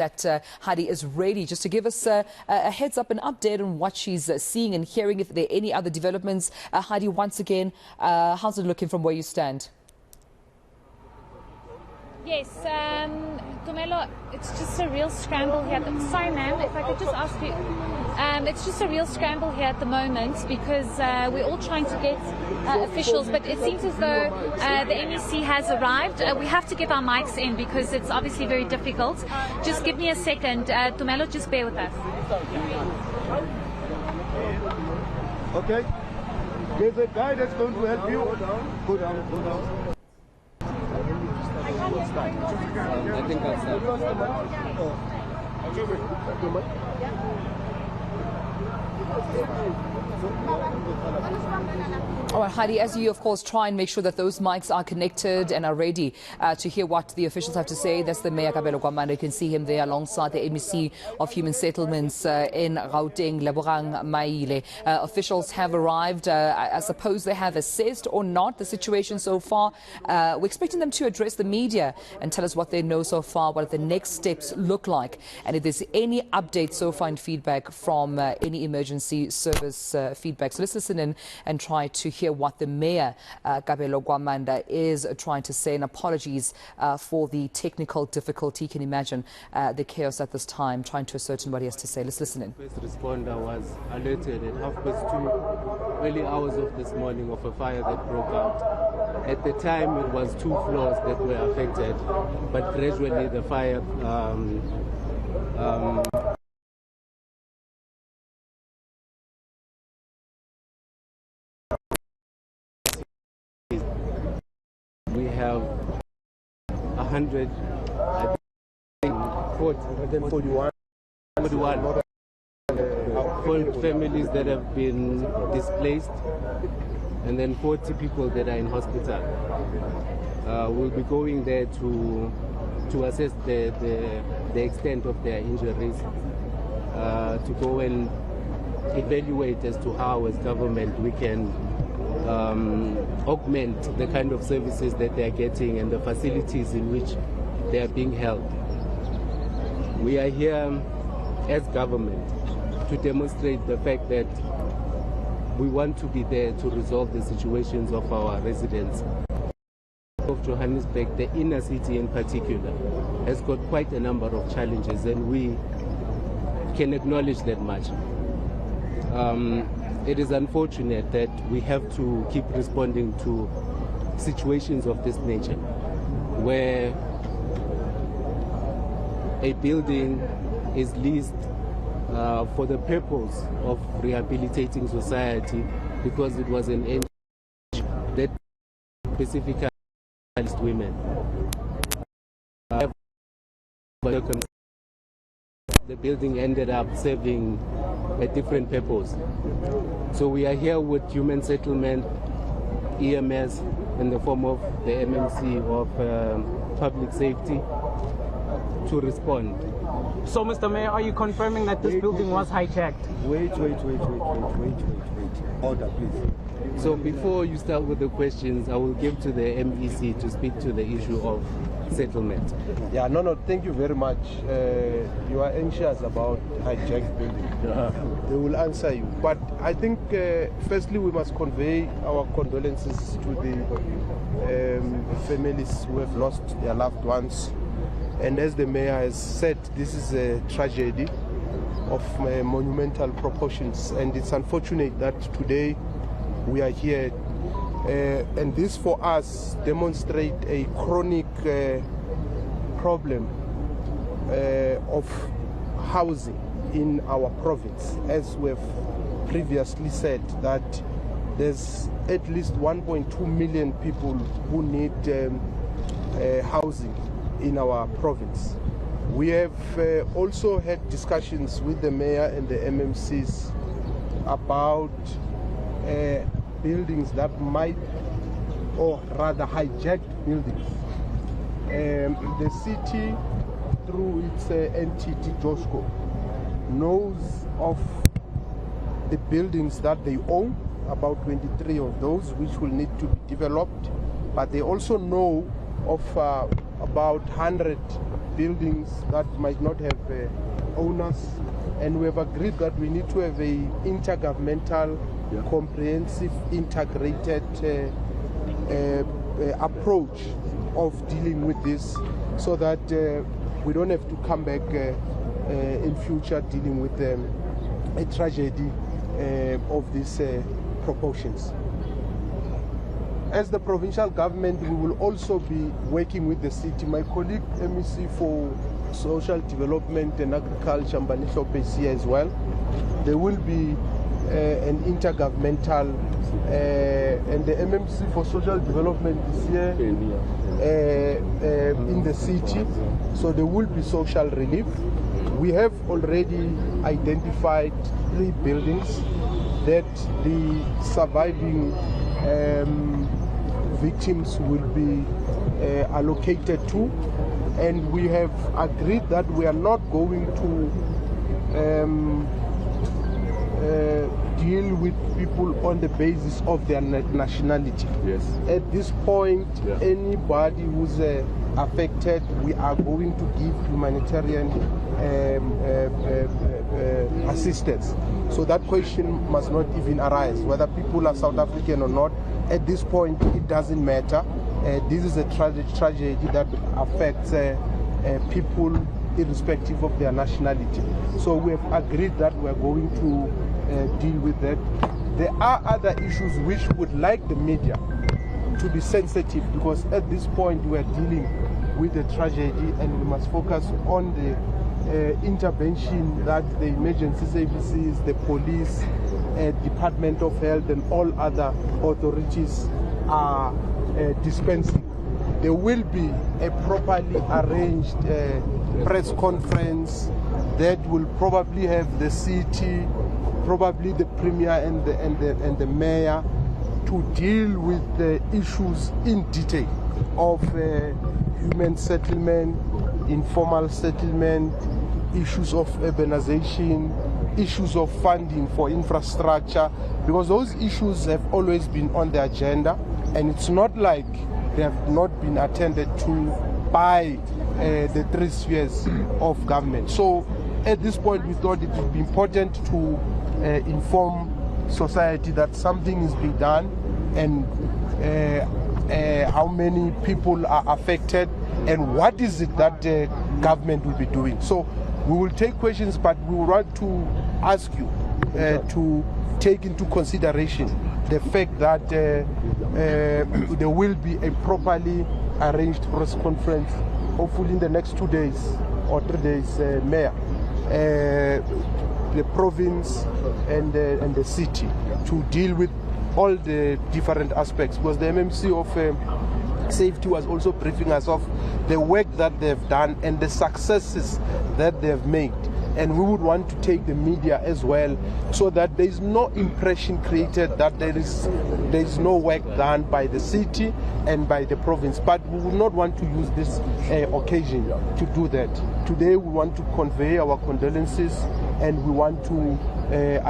that Heidi is ready just to give us a heads up, an update on what she's seeing and hearing, if there are any other developments. Heidi, once again, how's it looking from where you stand? Yes, Gomelo, it's just a real scramble here. Sorry, ma'am, if I could just ask you. It's just a real scramble here at the moment because we're all trying to get officials, but it seems as though the MEC has arrived. We have to get our mics in because it's obviously very difficult. Just give me a second. Gomelo, just bear with us. Okay. There's a guy that's going to help you. Go down, go down. I think that's All right, Heidi, as you, of course, try and make sure that those mics are connected and are ready to hear what the officials have to say. That's the Mayor Gwamanda. You can see him there alongside the MEC of Human Settlements in Gauteng, Lebogang Maile. Officials have arrived. I suppose they have assessed or not the situation so far. We're expecting them to address the media and tell us what they know so far, what the next steps look like, and if there's any updates so far and feedback from any emergency service feedback. So let's listen in and try to hear what the Mayor Gwamanda is trying to say, and apologies for the technical difficulty. You can imagine the chaos at this time, trying to ascertain what he has to say. Let's listen in. The first responder was alerted at 2:30, early hours of this morning, of a fire that broke out. At the time, it was 2 floors that were affected, but gradually the fire we have 141 families that have been displaced, and then 40 people that are in hospital. We'll be going there to assess the extent of their injuries, to go and evaluate as to how, as government, we can augment the kind of services that they are getting and the facilities in which they are being held. We are here as government to demonstrate the fact that we want to be there to resolve the situations of our residents. Of Johannesburg, the inner city in particular, has got quite a number of challenges, and we can acknowledge that much. It is unfortunate that we have to keep responding to situations of this nature, where a building is leased for the purpose of rehabilitating society because it was an NGO that specifically women. The building ended up serving a different purpose. So we are here with Human Settlement, EMS, in the form of the MMC of Public Safety, to respond. So, Mr. Mayor, are you confirming that this building was hijacked? Wait. Order, please. So before you start with the questions, I will give to the MEC to speak to the issue of settlement. Yeah, no, thank you very much. You are anxious about hijacked building. They will answer you. But I think, firstly, we must convey our condolences to the families who have lost their loved ones. And as the Mayor has said, this is a tragedy of monumental proportions. And it's unfortunate that today we are here. And this for us demonstrates a chronic problem of housing in our province. As we've previously said, that there's at least 1.2 million people who need housing in our province. We have also had discussions with the Mayor and the MMCs about buildings that might, or rather hijacked buildings. The city, through its entity Giokos, knows of the buildings that they own, about 23 of those which will need to be developed, but they also know of about 100 buildings that might not have owners, and we have agreed that we need to have a intergovernmental, comprehensive, integrated approach of dealing with this, so that we don't have to come back in future dealing with a tragedy of these proportions. As the provincial government, we will also be working with the city. My colleague MEC for Social Development and Agriculture, Mbaniso, is here as well. There will be an intergovernmental, and the MMC for Social Development is here in the city, so there will be social relief. We have already identified 3 buildings that the surviving victims will be allocated to, and we have agreed that we are not going to deal with people on the basis of their nationality. Yes. At this point, anybody who's affected, we are going to give humanitarian assistance. So that question must not even arise, whether people are South African or not. At this point, it doesn't matter. This is a tragedy that affects people irrespective of their nationality. So we have agreed that we are going to deal with that. There are other issues which would like the media to be sensitive, because at this point we are dealing with a tragedy and we must focus on the intervention that the emergency services, the police, Department of Health and all other authorities are dispensing. There will be a properly arranged press conference that will probably have the city, probably the premier and the mayor, to deal with the issues in detail of human settlement, informal settlement, issues of urbanization, issues of funding for infrastructure, because those issues have always been on the agenda, and it's not like they have not been attended to by the 3 spheres of government. So at this point we thought it would be important to inform society that something is being done, and how many people are affected and what is it that the government will be doing. So we will take questions, but we want to ask you to take into consideration the fact that there will be a properly arranged press conference, hopefully in the next 2 days or 3 days, Mayor, the province and the city, to deal with all the different aspects, because the MMC of Safety was also briefing us of the work that they've done and the successes that they've made. And we would want to take the media as well, so that there is no impression created that there is no work done by the city and by the province. But we would not want to use this occasion to do that. Today we want to convey our condolences, and we want to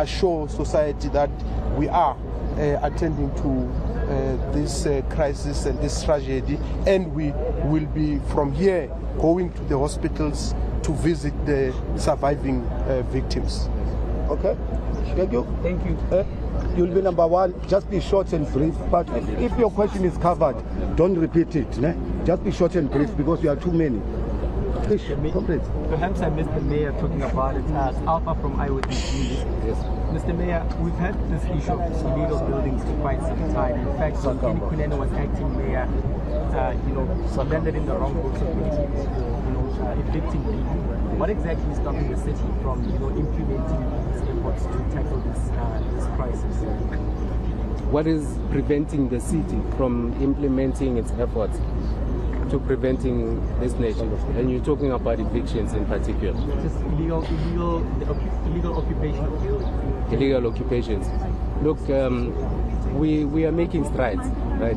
assure society that we are attending to this crisis and this tragedy, and we will be from here going to the hospitals to visit the surviving victims. Okay, thank you. Thank you. You'll be number 1. Just be short and brief. But if your question is covered, don't repeat it. Ne? Just be short and brief, because we are too many. Please, complete. Perhaps I missed the mayor talking about it as Alpha from Eyewitness News. Yes. Mr. Mayor, we've had this issue of illegal buildings for quite some time. In fact, when Kenny Kunene was acting mayor, landed in the wrong books of evicting people. What exactly is stopping the city from, implementing these efforts to tackle this crisis? What is preventing the city from implementing its efforts to preventing this nation? And you're talking about evictions in particular. Just illegal occupation of buildings. Illegal occupations. Look, we are making strides, right?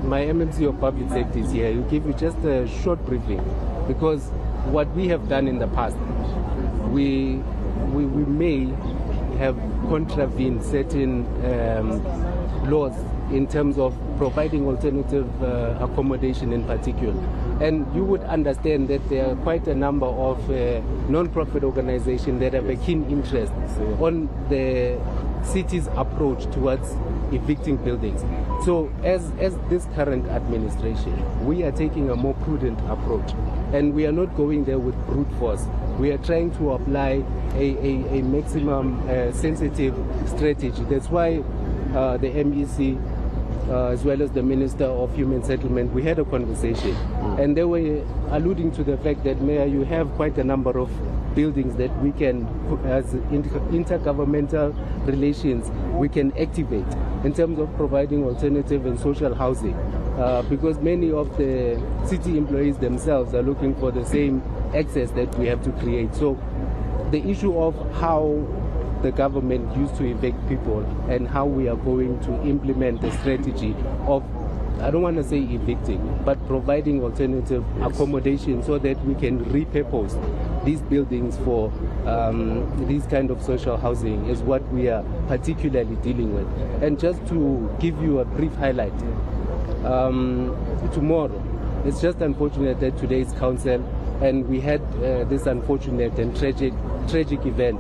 My MMC of Public Safety is here. He'll give you just a short briefing, because what we have done in the past, we may have contravened certain laws in terms of providing alternative accommodation in particular. And you would understand that there are quite a number of non-profit organizations that have a keen interest on the city's approach towards evicting buildings. So as this current administration, we are taking a more prudent approach, and we are not going there with brute force. We are trying to apply a maximum sensitive strategy. That's why the MEC, as well as the Minister of Human Settlement, we had a conversation, and they were alluding to the fact that, Mayor, you have quite a number of buildings that we can, as intergovernmental relations, we can activate in terms of providing alternative and social housing, because many of the city employees themselves are looking for the same access that we have to create. So the issue of how the government used to evict people and how we are going to implement the strategy of, I don't want to say evicting, but providing alternative accommodation so that we can repurpose these buildings for these kind of social housing is what we are particularly dealing with. And just to give you a brief highlight, tomorrow, it's just unfortunate that today's council, and we had this unfortunate and tragic event.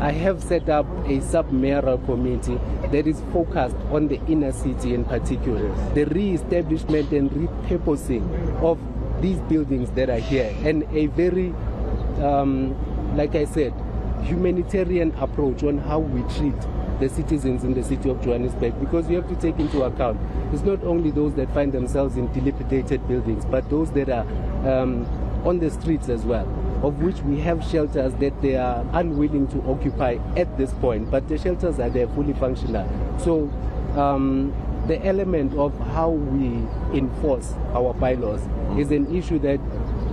I have set up a sub-mayoral committee that is focused on the inner city in particular, the re-establishment and repurposing of these buildings that are here, and a very, like I said, humanitarian approach on how we treat the citizens in the city of Johannesburg, because you have to take into account it's not only those that find themselves in dilapidated buildings, but those that are on the streets as well, of which we have shelters that they are unwilling to occupy at this point, but the shelters are there fully functional. So the element of how we enforce our bylaws is an issue that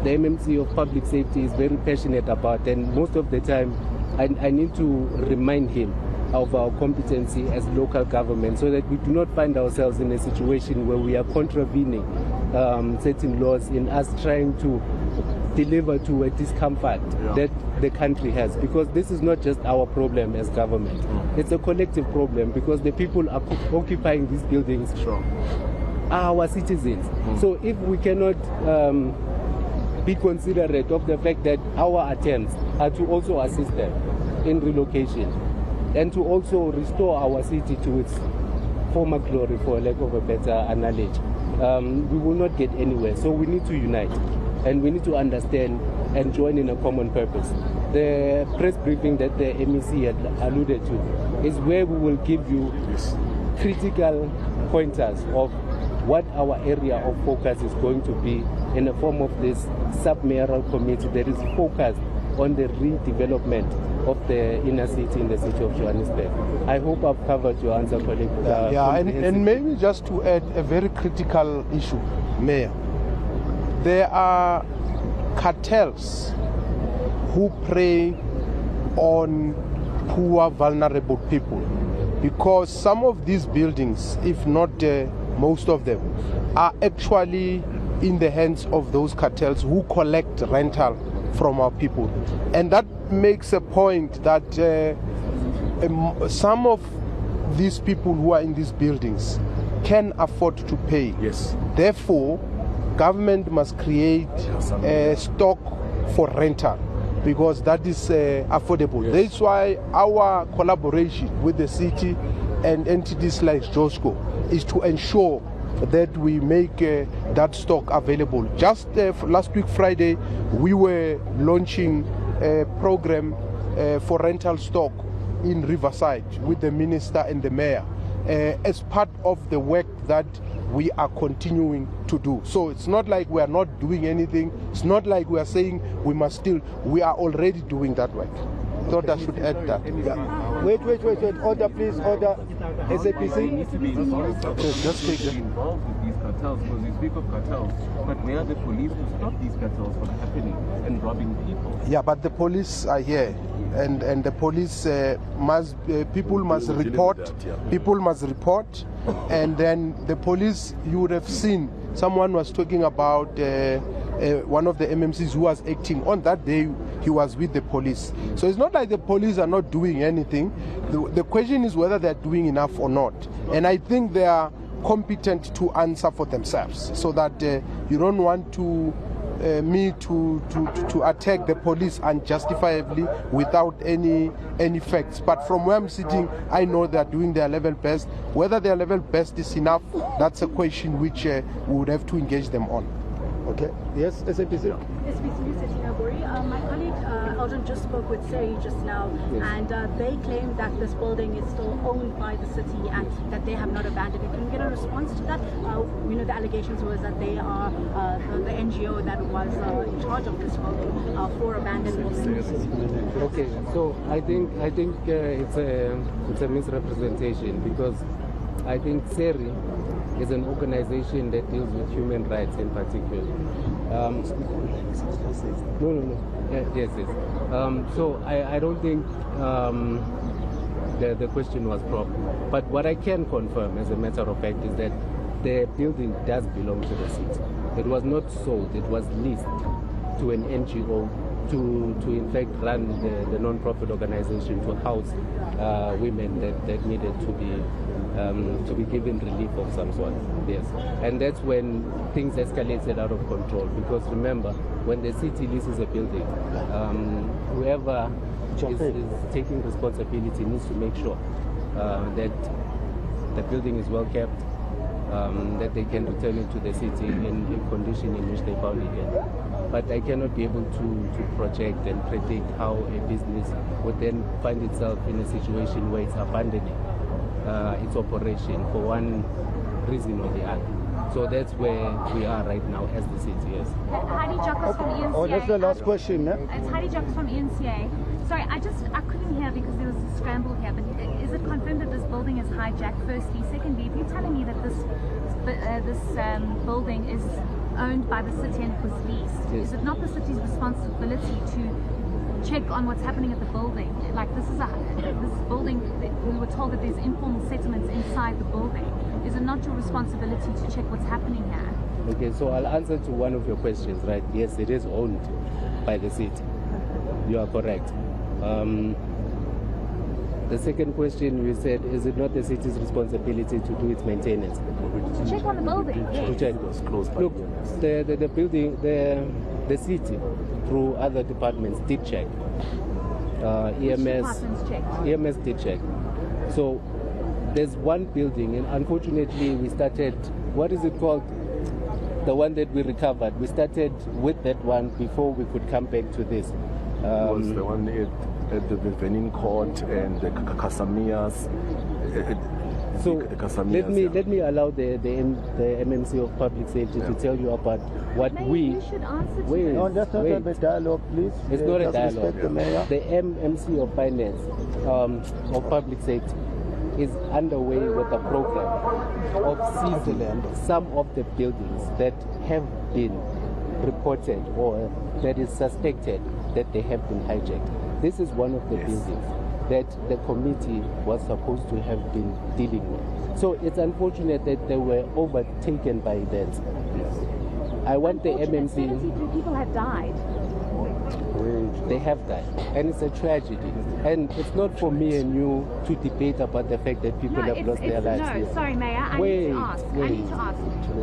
the MMC of Public Safety is very passionate about, and most of the time I need to remind him of our competency as local government, so that we do not find ourselves in a situation where we are contravening certain laws in us trying to deliver to a discomfort that the country has, because this is not just our problem as government, it's a collective problem, because the people are occupying these buildings are our citizens. So if we cannot be considerate of the fact that our attempts are to also assist them in relocation and to also restore our city to its former glory, for lack of a better analogy, we will not get anywhere. So we need to unite, and we need to understand and join in a common purpose. The press briefing that the MEC had alluded to is where we will give you critical pointers of what our area of focus is going to be in the form of this sub-mayoral committee that is focused on the redevelopment of the inner city in the city of Johannesburg. I hope I've covered your answer, colleague. And maybe just to add a very critical issue, Mayor. There are cartels who prey on poor, vulnerable people, because some of these buildings, if not most of them, are actually in the hands of those cartels who collect rental from our people. And that makes a point that some of these people who are in these buildings can afford to pay. Yes. Therefore, government must create a stock for rental, because that is affordable. Yes. That's why our collaboration with the city and entities like JHB is to ensure that we make that stock available. Just last week Friday, we were launching a program for rental stock in Riverside with the minister and the mayor as part of the work that we are continuing to do. So it's not like we are not doing anything. It's not like we are saying we must still. We are already doing that work. Thought I should add that. Yeah. Wait. Order, please. Order. SAPC. Just take it. Involved with these cartels, because you speak of cartels, but where are the police to stop these cartels from happening and robbing people? Yeah, but the police are here, and the police people must report. People must report, and then the police. You would have seen someone was talking about one of the MMCs who was acting on that day, he was with the police. So it's not like the police are not doing anything. The question is whether they're doing enough or not. And I think they are competent to answer for themselves, so that you don't want to to attack the police unjustifiably without any facts. But from where I'm sitting, I know they are doing their level best. Whether their level best is enough, that's a question which we would have to engage them on. Okay. Yes, SAPC. My colleague Eldon just spoke with Seri just now, and they claim that this building is still owned by the city and that they have not abandoned it. Can we get a response to that? We know the allegations was that they are the NGO that was in charge of this building for abandonment. Okay, so I think it's a misrepresentation, because I think Seri is an organization that deals with human rights in particular. Yes. So I don't think the question was proper. But what I can confirm, as a matter of fact, is that the building does belong to the city. It was not sold, it was leased to an NGO to in fact run the non-profit organization to house women that needed to be given relief of some sort. Yes, and that's when things escalated out of control. Because remember, when the city leases a building, whoever is taking responsibility needs to make sure that the building is well kept, that they can return it to the city in condition in which they found it in. But I cannot be able to project and predict how a business would then find itself in a situation where it's abandoning its operation for one reason or the other. So that's where we are right now as the city. Yes. Heidi Giokos from eNCA. Oh, that's the last question. It's Heidi Giokos from eNCA. Sorry, I couldn't hear because there was a scramble here. But is it confirmed that this building is hijacked? Firstly, secondly, if you're telling me that this building is owned by the city and it was leased, yes, is it not the city's responsibility to check on what's happening at the building? Like this building, we were told that there's informal settlements inside the building. Is it not your responsibility to check what's happening here? Okay, so I'll answer to one of your questions, right? Yes, it is owned by the city. You are correct. The second question you said, is it not the city's responsibility to do its maintenance? To check on the building, yes. To check. Look, the building, the city, through other departments, did check. EMS did check. So there's one building, and unfortunately we started, what is it called? The one that we recovered. We started with that one before we could come back to this. It was the one at the Benin Court and the Casamias. So let me allow the MMC of Public Safety to tell you about what you should answer to No, that's not a dialogue, please. It's not a dialogue. The MMC of Finance of Public Safety is underway with a program of seizing some of the buildings that have been reported or that is suspected that they have been hijacked. This is one of the buildings that the committee was supposed to have been dealing with. So it's unfortunate that they were overtaken by that. I want the MMC. 73 people have died. They have died, and it's a tragedy. And it's not for me and you to debate about the fact that people have lost their lives. No, sorry, Mayor. I need to ask.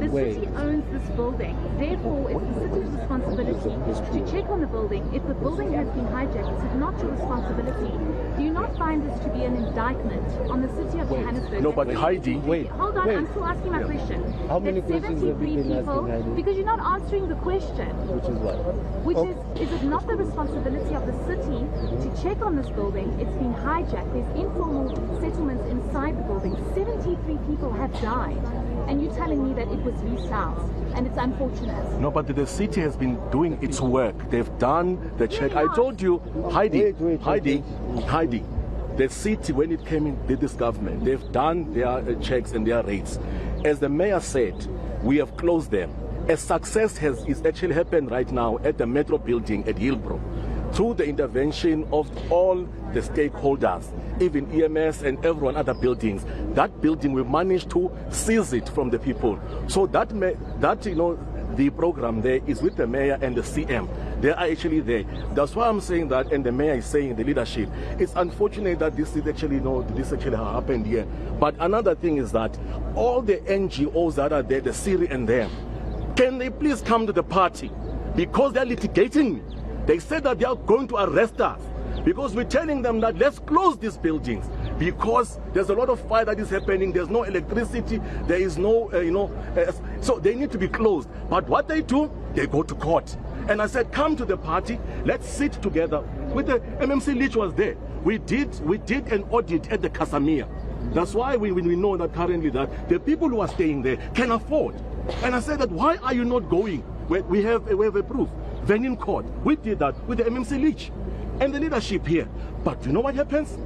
The city owns this building. Therefore, it's the city's responsibility to check on the building. If the building has been hijacked, it's not your responsibility. Do you not find this to be an indictment on the city of Johannesburg? No, but Heidi... Hold on, I'm still asking my question. How many questions have you been asking, Heidi? Because you're not answering the question. Which is what? Which is it not the responsibility of the city to check on this building? It's been hijacked. There's informal settlements inside the building. 73 people have died. And you're telling me that it was leased out. And it's unfortunate. No, but the city has been doing its work. They've done the check. I told you, Heidi, Heidi, the city, when it came in, did this government, they've done their checks and their raids. As the mayor said, we have closed them. A success is actually happened right now at the Metro building at Hillbrow, through the intervention of all the stakeholders, even EMS and everyone other buildings. That building, we managed to seize it from the people. So that the program there is with the mayor and the CM. They are actually there. That's why I'm saying that, and the mayor is saying, the leadership, it's unfortunate that this actually happened here. But another thing is that all the NGOs that are there, the Siri and them, can they please come to the party? Because they're litigating me. They said that they are going to arrest us because we're telling them that let's close these buildings because there's a lot of fire that is happening. There's no electricity. There is no, so they need to be closed. But what they do, they go to court. And I said, come to the party. Let's sit together. With the MMC Leach was there. We did an audit at the Casamia. That's why we know that currently that the people who are staying there can afford. And I said that why are you not going? We have a proof. Then in court, we did that with the MMC Leach and the leadership here. But you know what happens?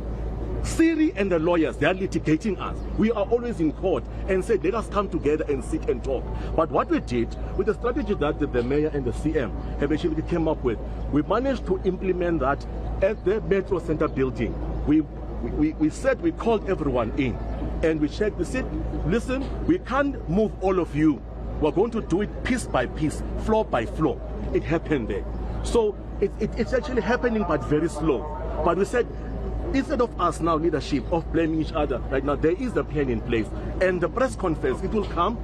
Siri and the lawyers, they are litigating us. We are always in court and said, let us come together and sit and talk. But what we did with the strategy that the mayor and the CM have actually came up with, we managed to implement that at the Metro Center building. We said, we called everyone in and we checked the seat. Listen, we can't move all of you. We're going to do it piece by piece, floor by floor. It happened there. So it's actually happening, but very slow. But we said, instead of us now, leadership, of blaming each other, right now, there is a plan in place. And the press conference, it will come,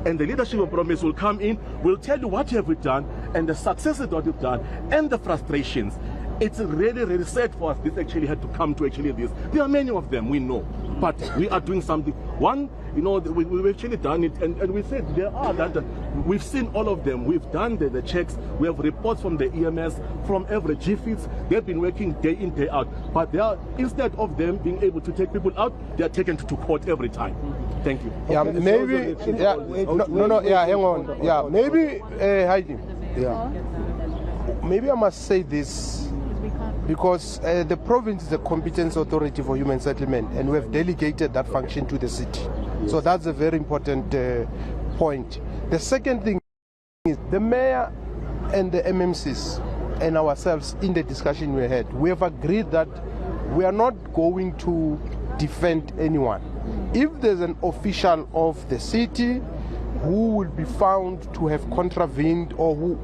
and the leadership of Promise will come in, will tell you what have we done, and the successes that we've done, and the frustrations. It's really, really sad for us. This actually had to come to actually this. There are many of them, we know. But we are doing something. One, we've actually done it, and we said there are that we've seen all of them. We've done the checks. We have reports from the EMS, from every GFITs. They've been working day in, day out. But they are, instead of them being able to take people out, they are taken to court every time. Thank you. Yeah, okay, maybe. Yeah, hang on. Yeah, maybe, Heidi. Yeah. Maybe I must say this. Because the province is a competence authority for human settlement, and we have delegated that function to the city. Yes. So that's a very important point. The second thing is the mayor and the MMCs and ourselves in the discussion we had, we have agreed that we are not going to defend anyone. If there's an official of the city who will be found to have contravened or who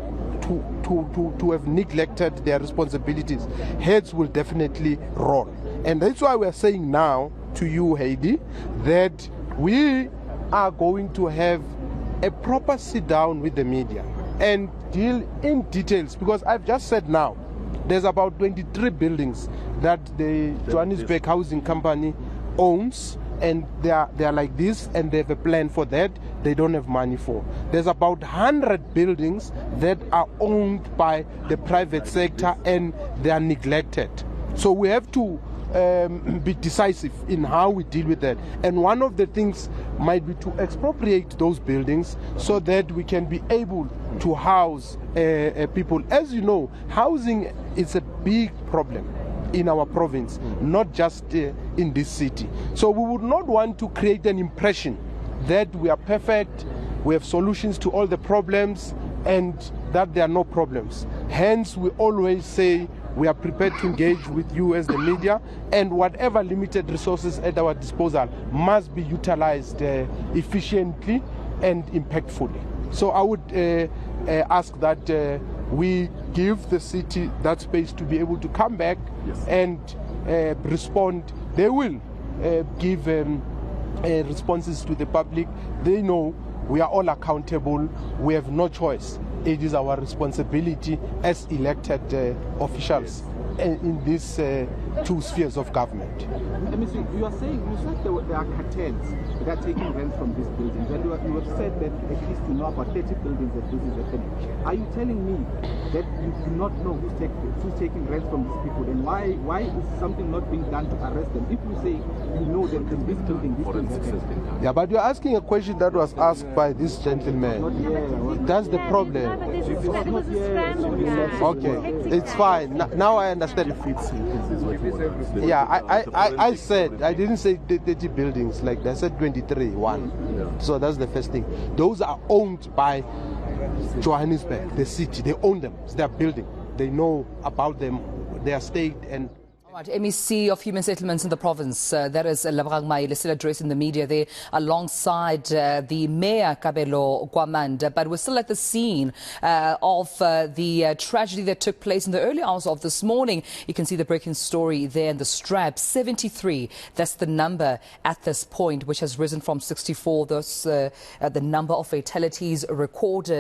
to have neglected their responsibilities, heads will definitely roll. And that's why we are saying now to you, Heidi, that we are going to have a proper sit down with the media and deal in details, because I've just said now there's about 23 buildings that the Johannesburg Housing Company owns, and they are like this, and they have a plan for that they don't have money for. There's about 100 buildings that are owned by the private sector and they are neglected. So we have to be decisive in how we deal with that. And one of the things might be to expropriate those buildings so that we can be able to house people. As you know, housing is a big problem in our province, not just in this city. So we would not want to create an impression that we are perfect, we have solutions to all the problems, and that there are no problems. Hence, we always say we are prepared to engage with you as the media, and whatever limited resources at our disposal must be utilized efficiently and impactfully. So I would ask that we give the city that space to be able to come back and respond. They will give responses to the public. They know we are all accountable. We have no choice. It is our responsibility as elected officials in these two spheres of government. Let me see, you said there are cartels that are taking rent from these buildings, and you have said that at least you know about 30 buildings that this is happening. Are you telling me that you do not know who's taking rent from these people, and why is something not being done to arrest them? If you say you know that in this building, this is happening. Yeah, but you're asking a question that was asked by this gentleman. That's the problem. Okay, it's fine. Now I understand. Yeah, I said, I didn't say 30 buildings like that. I said 23, one. So that's the first thing. Those are owned by Johannesburg, the city. They own them. It's their building. They know about them, their state, and Right, MEC of Human Settlements in the province, that is Labrang Mai, still addressing the media there alongside the Mayor Gwamanda. But we're still at the scene of the tragedy that took place in the early hours of this morning. You can see the breaking story there in the strap. 73, that's the number at this point, which has risen from 64. That's the number of fatalities recorded.